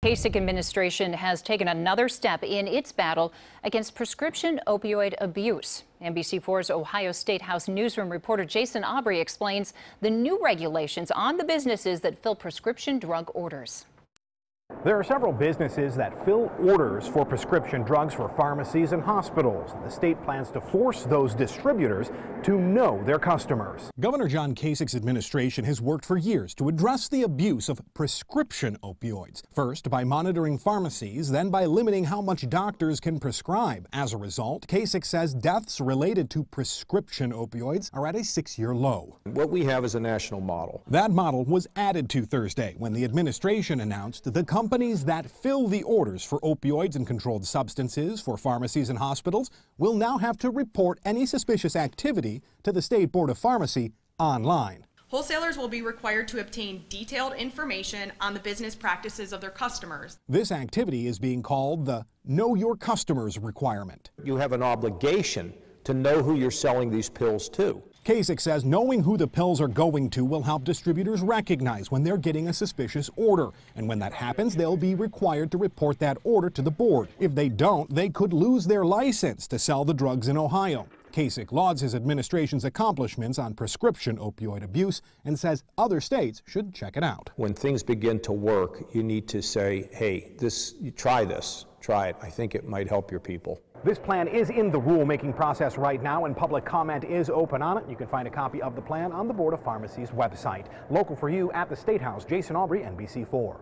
Kasich administration has taken another step in its battle against prescription opioid abuse. NBC4's Ohio State House newsroom reporter Jason Aubrey explains the new regulations on the businesses that fill prescription drug orders. There are several businesses that fill orders for prescription drugs for pharmacies and hospitals. The state plans to force those distributors to know their customers. Governor John Kasich's administration has worked for years to address the abuse of prescription opioids. First by monitoring pharmacies, then by limiting how much doctors can prescribe. As a result, Kasich says deaths related to prescription opioids are at a 6-year low. What we have is a national model. That model was added to Thursday when the administration announced the companies that fill the orders for opioids and controlled substances for pharmacies and hospitals will now have to report any suspicious activity to the State Board of Pharmacy online. Wholesalers will be required to obtain detailed information on the business practices of their customers. This activity is being called the Know Your Customers requirement. You have an obligation to know who you're selling these pills to. Kasich says knowing who the pills are going to will help distributors recognize when they're getting a suspicious order. And when that happens, they'll be required to report that order to the board. If they don't, they could lose their license to sell the drugs in Ohio. Kasich lauds his administration's accomplishments on prescription opioid abuse and says other states should check it out. When things begin to work, you need to say, hey, try it. I think it might help your people. This plan is in the rulemaking process right now, and public comment is open on it. You can find a copy of the plan on the Board of Pharmacy's website. Local for you at the State House, Jason Aubrey, NBC4.